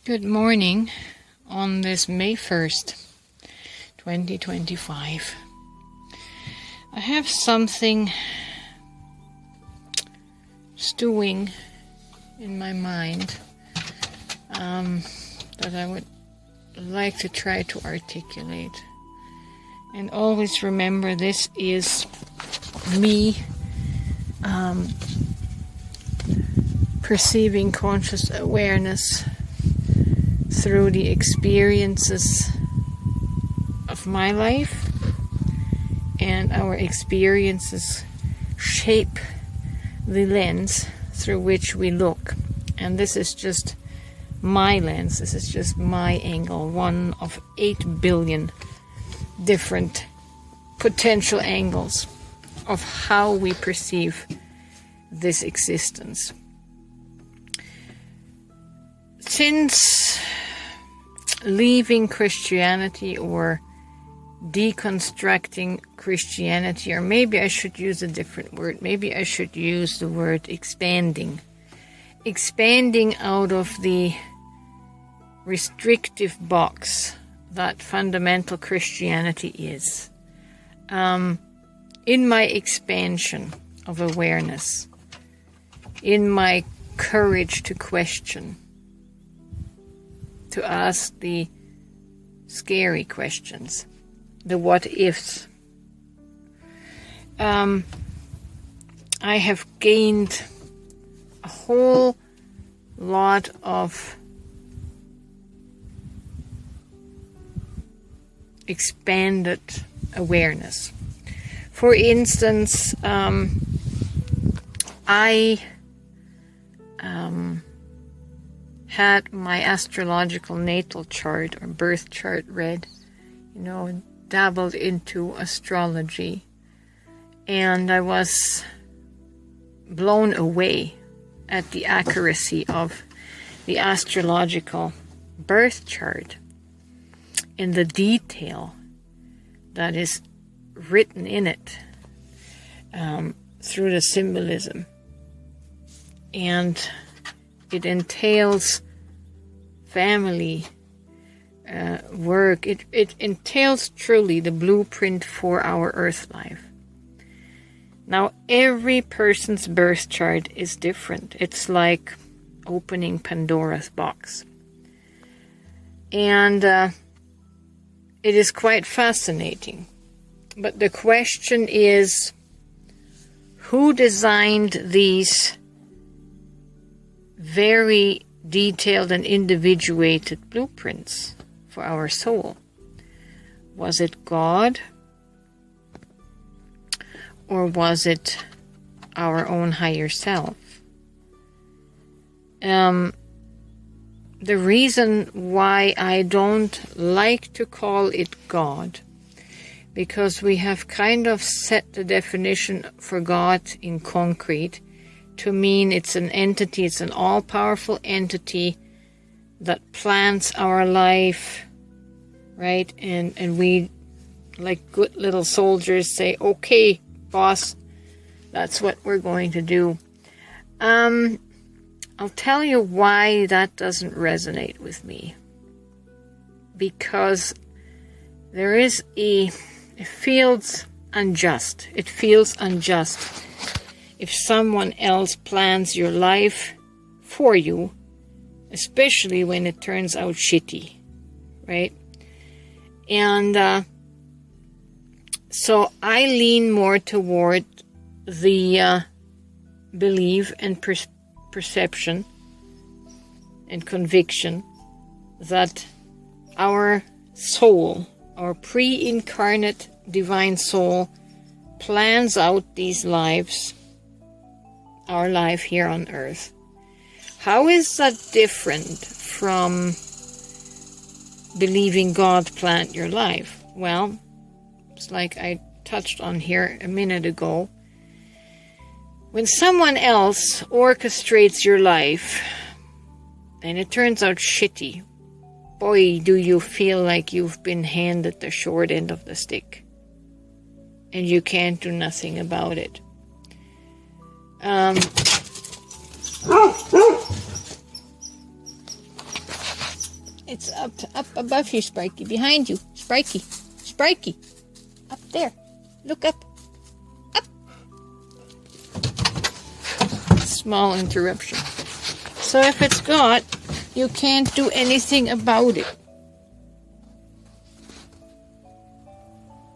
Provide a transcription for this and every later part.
Good morning on this May 1st, 2025. I have something stewing in my mind that I would like to try to articulate. And always remember, this is me perceiving conscious awareness through the experiences of my life, and our experiences shape the lens through which we look. And this is just my lens, this is just my angle, one of 8 billion different potential angles of how we perceive this existence. Since leaving Christianity, or deconstructing Christianity, or maybe I should use a different word, maybe I should use the word expanding out of the restrictive box that fundamental Christianity is. In my expansion of awareness, in my courage to question, to ask the scary questions, the what ifs, I have gained a whole lot of expanded awareness. For instance, I had my astrological natal chart or birth chart read, dabbled into astrology, and I was blown away at the accuracy of the astrological birth chart and the detail that is written in it through the symbolism. And it entails family work. It entails truly the blueprint for our earth life. Now, every person's birth chart is different. It's like opening Pandora's box. And it is quite fascinating. But the question is, who designed these very detailed and individuated blueprints for our soul? Was it God? Or was it our own higher self? The reason why I don't like to call it God, because we have kind of set the definition for God in concrete to mean it's an entity, it's an all-powerful entity that plans our life, right? And we, like good little soldiers, say, okay, boss, that's what we're going to do. I'll tell you why that doesn't resonate with me. Because it feels unjust. It feels unjust if someone else plans your life for you, especially when it turns out shitty, right? And so I lean more toward the belief and perception and conviction that our soul, our pre-incarnate divine soul, plans out these lives, our life here on earth. How is that different from believing God planned your life? Well, it's like I touched on here a minute ago. When someone else orchestrates your life and it turns out shitty, boy, do you feel like you've been handed the short end of the stick and you can't do nothing about it. above you, Sprikey. Behind you, Sprikey. Sprikey. Up there. Look up. Up. Small interruption. So if it's God, you can't do anything about it.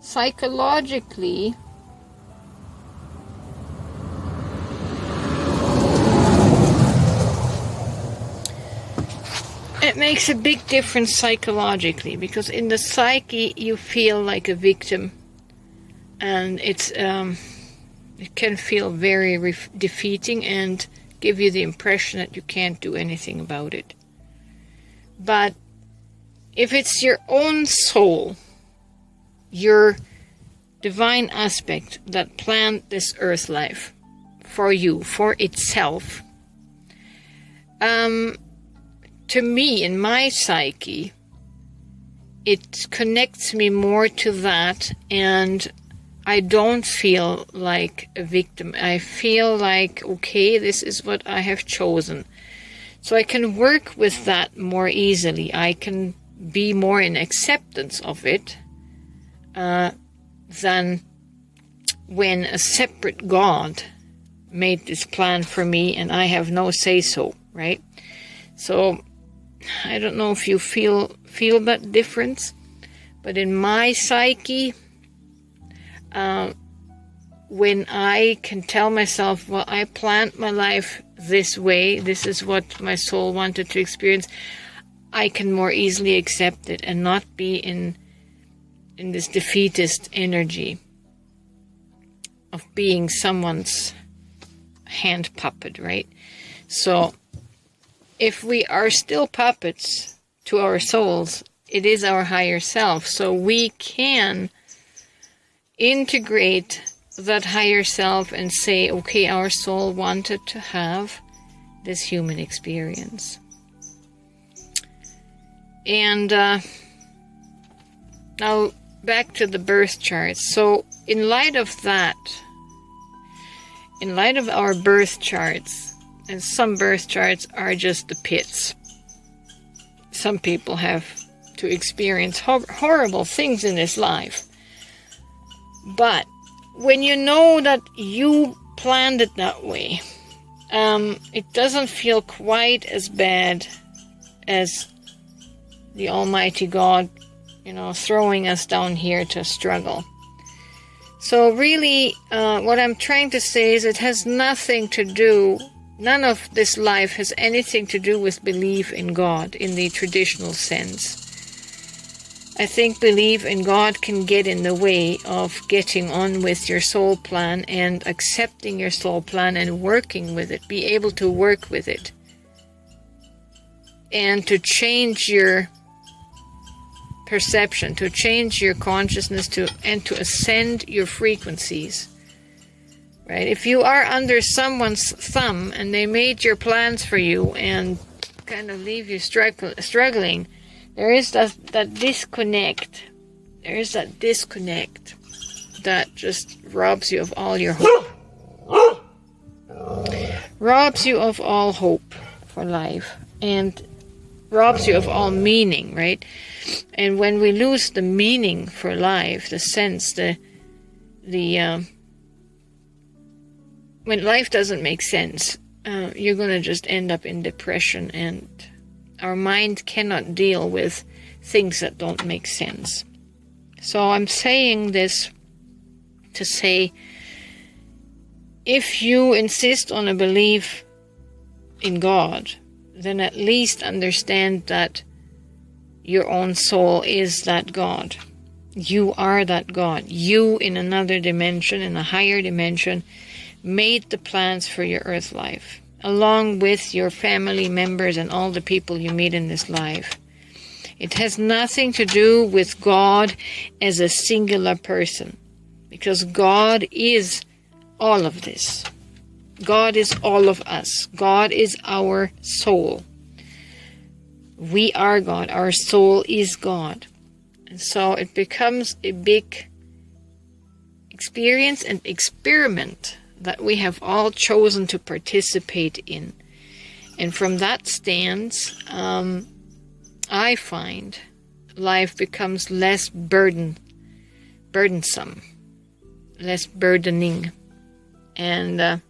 Psychologically, it makes a big difference psychologically, because in the psyche you feel like a victim, and it can feel very defeating and give you the impression that you can't do anything about it. But if it's your own soul, your divine aspect that planned this earth life for you, for itself, to me, in my psyche, it connects me more to that, and I don't feel like a victim. I feel like, okay, this is what I have chosen. So I can work with that more easily. I can be more in acceptance of it than when a separate God made this plan for me and I have no say-so, right? So I don't know if you feel that difference, but in my psyche, when I can tell myself, well, I planned my life this way, this is what my soul wanted to experience, I can more easily accept it and not be in this defeatist energy of being someone's hand puppet, right? So if we are still puppets to our souls, it is our higher self. So we can integrate that higher self and say, okay, our soul wanted to have this human experience. And now back to the birth charts. So in light of that, in light of our birth charts, and some birth charts are just the pits. Some people have to experience horrible things in this life. But when you know that you planned it that way, it doesn't feel quite as bad as the Almighty God, throwing us down here to struggle. So really, what I'm trying to say is it has nothing to do, none of this life has anything to do with belief in God in the traditional sense. I think belief in God can get in the way of getting on with your soul plan and accepting your soul plan and working with it, be able to work with it, and to change your perception, to change your consciousness, and to ascend your frequencies. Right? If you are under someone's thumb and they made your plans for you and kind of leave you struggling, there is that disconnect. There is that disconnect that just robs you of all your hope. Robs you of all hope for life and robs you of all meaning, right? And when we lose the meaning for life, the sense, when life doesn't make sense, you're going to just end up in depression, and our mind cannot deal with things that don't make sense. So I'm saying this to say, if you insist on a belief in God, then at least understand that your own soul is that God. You are that God. You, in another dimension, in a higher dimension, made the plans for your earth life, along with your family members and all the people you meet in this life. It has nothing to do with God as a singular person, because God is all of this. God is all of us. God is our soul. We are God. Our soul is God. And so it becomes a big experience and experiment that we have all chosen to participate in. And from that stance, I find life becomes less burdensome, less burdening, and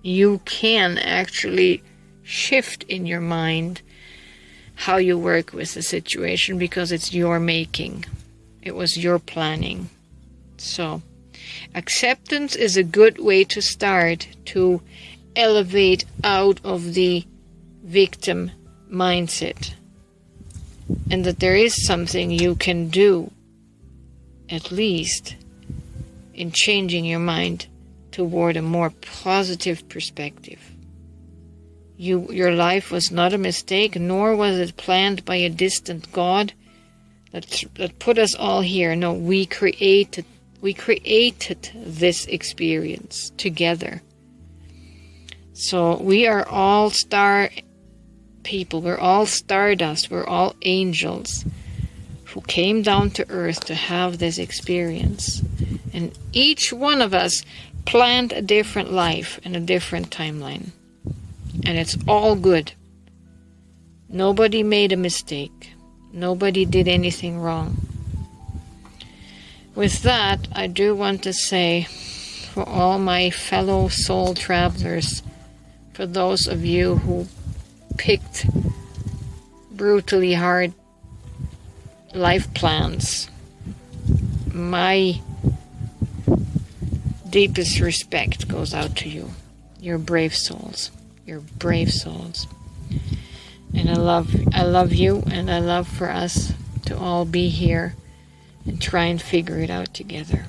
you can actually shift in your mind how you work with the situation, because it's your making. It was your planning. So acceptance is a good way to start to elevate out of the victim mindset, and that there is something you can do, at least, in changing your mind toward a more positive perspective. Your life was not a mistake, nor was it planned by a distant God that put us all here. No, we created this experience together. So we are all star people. We're all stardust. We're all angels who came down to earth to have this experience. And each one of us planned a different life and a different timeline. And it's all good. Nobody made a mistake. Nobody did anything wrong. With that, I do want to say, for all my fellow soul travelers, for those of you who picked brutally hard life plans, my deepest respect goes out to you. You're brave souls. You're brave souls. And I love you, and I love for us to all be here and try and figure it out together.